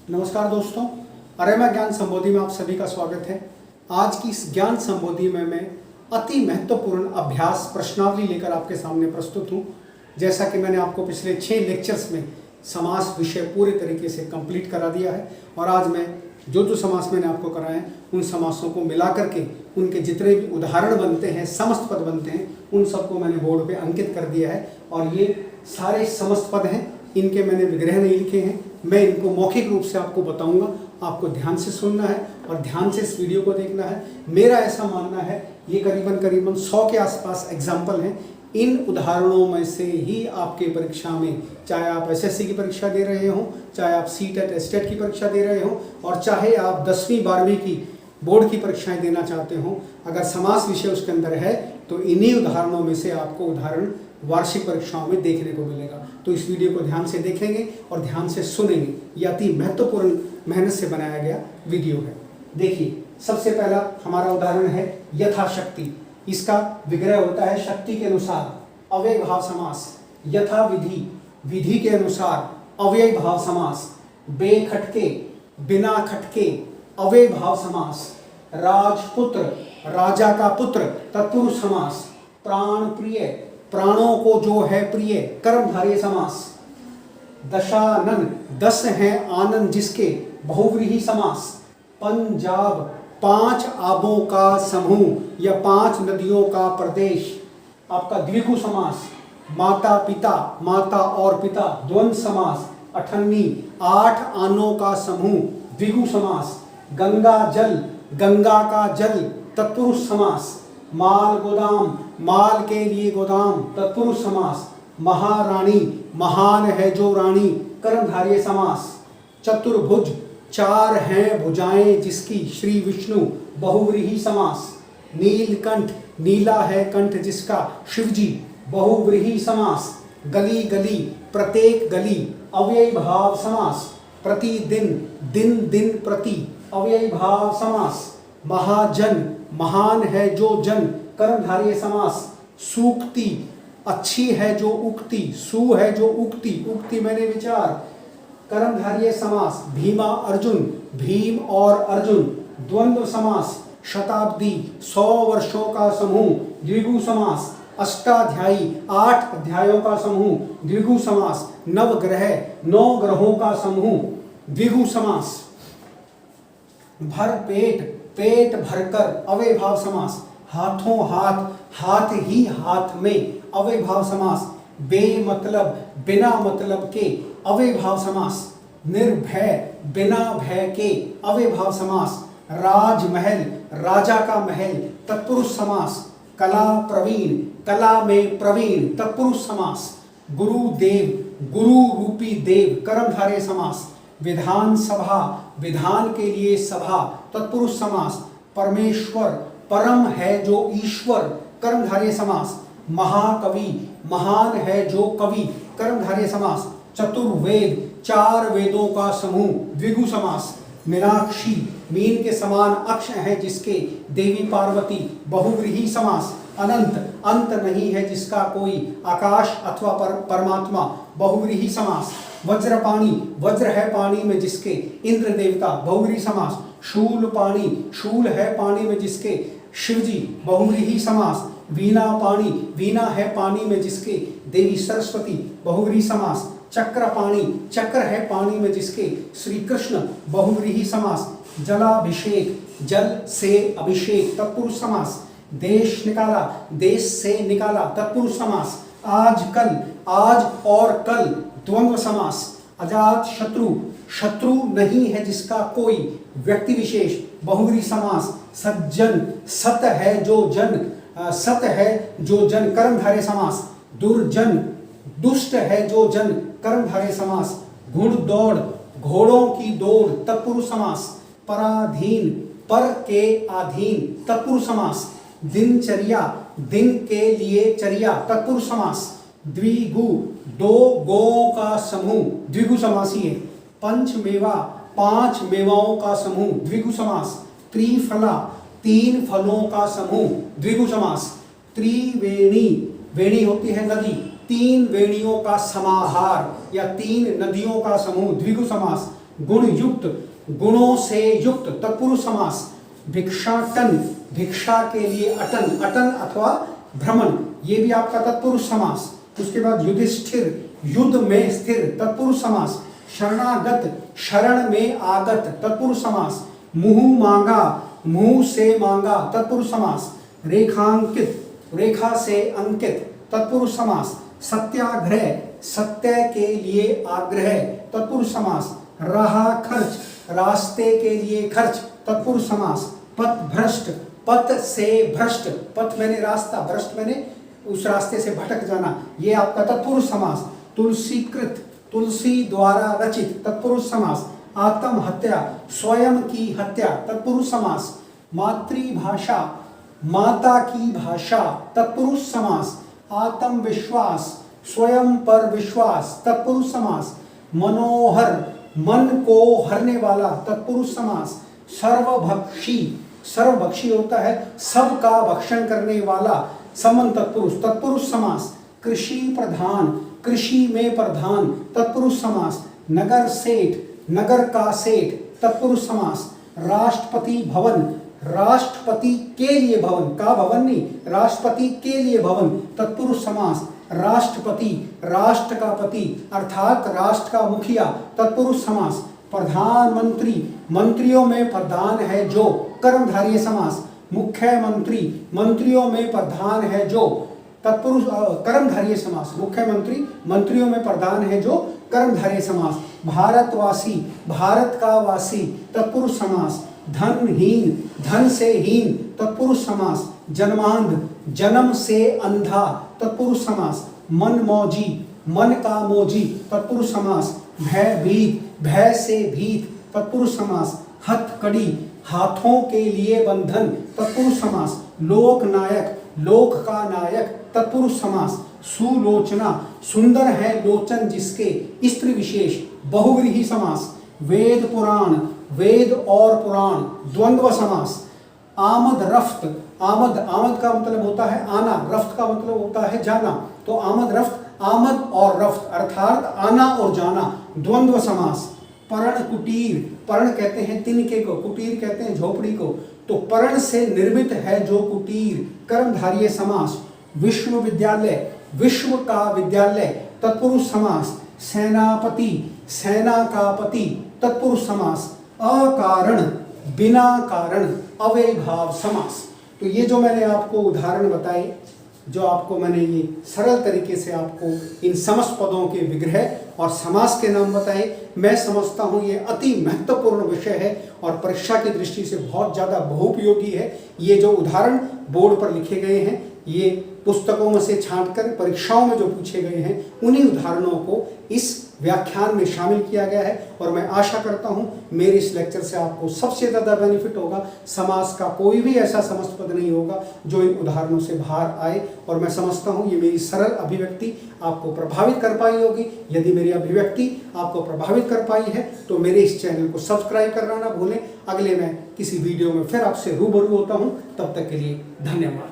नमस्कार दोस्तों, अरेमा ज्ञान संबोधि में आप सभी का स्वागत है। आज की इस ज्ञान संबोधि में मैं अति महत्वपूर्ण अभ्यास प्रश्नावली लेकर आपके सामने प्रस्तुत हूँ। जैसा कि मैंने आपको पिछले 6 लेक्चर्स में समास विषय पूरे तरीके से कंप्लीट करा दिया है और आज मैं जो समास मैंने आपको कराए हैं उन समासों को मिला करके उनके जितने भी उदाहरण बनते हैं, समस्त पद बनते हैं, उन सबको मैंने बोर्ड पे अंकित कर दिया है। और ये सारे समस्त पद हैं, इनके मैंने विग्रह नहीं लिखे हैं, मैं इनको मौखिक रूप से आपको बताऊंगा। आपको ध्यान से सुनना है और ध्यान से इस वीडियो को देखना है। मेरा ऐसा मानना है ये करीबन 100 के आसपास एग्जाम्पल हैं। इन उदाहरणों में से ही आपके परीक्षा में, चाहे आप एसएससी की परीक्षा दे रहे हो, चाहे आप सीटेट एस्टेट की परीक्षा दे रहे हो और चाहे आप 10वीं 12वीं की बोर्ड की परीक्षाएं देना चाहते हो, अगर समास विषय उसके अंदर है तो इन्हीं उदाहरणों में से आपको उदाहरण वार्षिक परीक्षाओं में देखने को मिलेगा। तो इस वीडियो को ध्यान से देखेंगे और ध्यान से सुनेंगे। यह अति महत्वपूर्ण मेहनत से बनाया गया वीडियो है। देखिए, सबसे पहला हमारा उदाहरण है यथाशक्ति। इसका विग्रह होता है शक्ति के अनुसार, अव्यय भाव समास। यथा विधि, विधि के अनुसार, अव्यय भाव समास। बेखटके, बिना खटके, अव्यय भाव समास। राजपुत्र, राजा का पुत्र, तत्पुरुष समास। प्राण प्रिय, प्राणों को जो है प्रिय, कर्मधारय समास। दशानन, 10 हैं आनंद जिसके, बहुव्रीहि समास। पंजाब, 5 आबों का समूह या 5 नदियों का प्रदेश, आपका द्विगु समास। माता पिता, माता और पिता, द्वंद्व समास। अठन्नी, 8 आनों का समूह, द्विगु समास। गंगा जल, गंगा का जल, तत्पुरुष समास। माल गोदाम, माल के लिए गोदाम, तत्पुरुष समास। महारानी, महान है जो रानी, कर्मधारय समास। चतुर्भुज, 4 हैं भुजाएं जिसकी, श्री विष्णु, बहुव्रीहि समास। नीलकंठ, नीला है कंठ जिसका, शिवजी, बहुव्रीहि समास। गली गली, प्रत्येक गली, अव्यय भाव समास। प्रतिदिन, दिन दिन प्रति, अव्यय भाव समास। महाजन, महान है जो जन, कर्मधारय समास। सूक्ति, अच्छी है जो उक्ति, सु है जो उक्ति, उक्ति मैंने विचार, कर्मधारय समास। भीमा अर्जुन, भीम और अर्जुन, द्वंद्व समास। शताब्दी, 100 वर्षों का समूह, द्विगु समास। अष्टाध्यायी, 8 अध्यायों का समूह, द्विगु समास। नवग्रह, 9 ग्रहों का समूह, द्विगु समास। भर पेट, पेट भरकर, अव्यय भाव समास। हाथों हाथ, हाथ ही हाथ में, अव्यय भाव समास। बेमतलब, बिना मतलब के, अव्यय भाव समास। निर्भय, बिना भय के, अव्यय भाव समास। राजमहल, राजा का महल, तत्पुरुष समास। कला प्रवीण, कला में प्रवीण, तत्पुरुष समास। गुरुदेव, गुरु रूपी देव, कर्मधारय समास। विधान सभा, विधान के लिए सभा, तत्पुरुष समास। परमेश्वर, परम है जो ईश्वर, कर्मधारय समास। महाकवि, महान है जो कवि, कर्मधारय समास। चतुर्वेद, 4 वेदों का समूह, द्विगु समास। मीनाक्षी, मीन के समान अक्ष है जिसके, देवी पार्वती, बहुव्रीहि समास। अनंत, अंत नहीं है जिसका कोई, आकाश अथवा परमात्मा, बहुव्रीहि समास। वज्रपाणी, वज्र है पानी में जिसके, इंद्र देवता, बहुव्रीहि समास। शूल पाणी, शूल है पानी में जिसके, शिवजी, बहुव्रीहि समास। वीणा पाणी, वीणा है पानी में जिसके, देवी सरस्वती, बहुव्रीहि समास। चक्र पाणी, चक्र है पानी में जिसके, श्री कृष्ण, बहुव्रीहि समास। जलाभिषेक, जल से अभिषेक, तत्पुरुष समास। देश निकाला, देश से निकाला, तत्पुरुष समास। आज कल, आज और कल, द्वंद्व समास। अजात शत्रु, शत्रु नहीं है जिसका कोई, व्यक्ति विशेष, बहुव्रीहि समास। सज्जन, सत है जो जन, सत है जो जन, कर्मधारय समास। दुर्जन, दुष्ट है जो जन, कर्मधारय समास। घुड़ दौड़, घोड़ों की दौड़, तत्पुरुष समास। पराधीन, पर के अधीन, तत्पुरुष समास। दिनचर्या, दिन के लिए चर्या, तत्पुरुष समास। द्विगु, 2 गौओं का समूह, द्विगु समासी है। पंचमेवा, 5 मेवाओं का समूह, द्विगु समास। त्रिफला, 3 फलों का समूह, द्विगु समास। त्रिवेणी, वेणी होती है नदी, 3 वेणियों का समाहार या 3 नदियों का समूह, द्विगु समास। गुण युक्त, गुणों से युक्त तत्पुरुष समास। भिक्षाटन, भिक्षा के लिए अटन, अटन अथवा भ्रमण, ये भी आपका तत्पुरुष समास। उसके बाद युधिष्ठिर, युद्ध में स्थिर तत्पुरुष समास। शरणागत, शरण में आगत तत्पुरुष समास। मुंह मांगा, मुंह से मांगा तत्पुरुष समास। रेखांकित, रेखा से अंकित तत्पुरुष समास। सत्याग्रह, सत्य के लिए आग्रह तत्पुरुष समास। रहा खर्च, रास्ते के लिए खर्च तत्पुरुष समास। पथ भ्रष्ट, पथ से भ्रष्ट, पथ मैंने रास्ता, भ्रष्ट मैंने उस रास्ते से भटक जाना, ये आपका तत्पुरुष समास। तुलसीकृत, तुलसी द्वारा रचित तत्पुरुष समास। आत्महत्या, स्वयं की हत्या तत्पुरुष समास। मातृभाषा, माता की भाषा तत्पुरुष समास। आत्मविश्वास, स्वयं पर विश्वास तत्पुरुष समास। मनोहर, मन को हरने वाला तत्पुरुष समास। सर्वभक्षी, सर्वभक्षी होता है सबका भक्षण करने वाला, समन तत्पुरुष, तत्पुरुष समास। कृषि प्रधान, कृषि में प्रधान तत्पुरुष समास। नगर सेठ, नगर का सेठ तत्पुरुष समास। राष्ट्रपति भवन, राष्ट्रपति के लिए भवन, का भवन नहीं, राष्ट्रपति के लिए भवन तत्पुरुष समास। राष्ट्रपति, राष्ट्र का पति अर्थात राष्ट्र का मुखिया तत्पुरुष समास। प्रधानमंत्री, मंत्रियों में प्रधान है जो, कर्मधारय समास। मुख्यमंत्री, मंत्रियों में प्रधान है जो, तत्पुरुष कर्मधारय समास। मुख्यमंत्री, मंत्रियों में प्रधान है जो, कर्मधारय समास। भारतवासी, भारत का वासी तत्पुरुष समास। धनहीन, धन से हीन तत्पुरुष समास। जन्मांध, जन्म से अंधा तत्पुरुष समास। मनमौजी, मन का मौजी तत्पुरुष समास। भयभीत, भय से भीत तत्पुरुष समास। हथकड़ी, हाथों के लिए बंधन तत्पुरुष समास। लोकनायक, लोक का नायक तत्पुरुष समास। सुलोचना, सुंदर है लोचन जिसके, स्त्री विशेष बहुव्रीहि समास। वेद पुराण, वेद और पुराण द्वंद्व समास। आमद रफ्त, आमद, आमद का मतलब होता है आना, रफ्त का मतलब होता है जाना, तो आमद रफ्त, आमद और रफ्त अर्थात आना और जाना द्वंद्व समास। पर्ण कुटीर, पर्ण कहते हैं तिनके को, कुटीर कहते हैं झोपड़ी को, तो पर्ण से निर्मित है जो कुटीर, कर्मधारय समास। विश्वविद्यालय, विश्व का विद्यालय तत्पुरुष समास। सेनापति, सेना का पति तत्पुरुष समास। अकारण, बिना कारण अव्ययभाव समास। तो ये जो मैंने आपको उदाहरण बताए, जो आपको मैंने ये सरल तरीके से आपको इन समस्त पदों के विग्रह और समास के नाम बताए, मैं समझता हूँ ये अति महत्वपूर्ण विषय है और परीक्षा की दृष्टि से बहुत ज़्यादा बहुपयोगी है। ये जो उदाहरण बोर्ड पर लिखे गए हैं, ये पुस्तकों में से छांटकर परीक्षाओं में जो पूछे गए हैं, उन्हीं उदाहरणों को इस व्याख्यान में शामिल किया गया है और मैं आशा करता हूं मेरे इस लेक्चर से आपको सबसे ज़्यादा बेनिफिट होगा। समास का कोई भी ऐसा समस्त पद नहीं होगा जो इन उदाहरणों से बाहर आए और मैं समझता हूं ये मेरी सरल अभिव्यक्ति आपको प्रभावित कर पाई होगी। यदि मेरी अभिव्यक्ति आपको प्रभावित कर पाई है तो मेरे इस चैनल को सब्सक्राइब करना ना भूलें। अगले मैं किसी वीडियो में फिर आपसे रूबरू होता हूँ, तब तक के लिए धन्यवाद।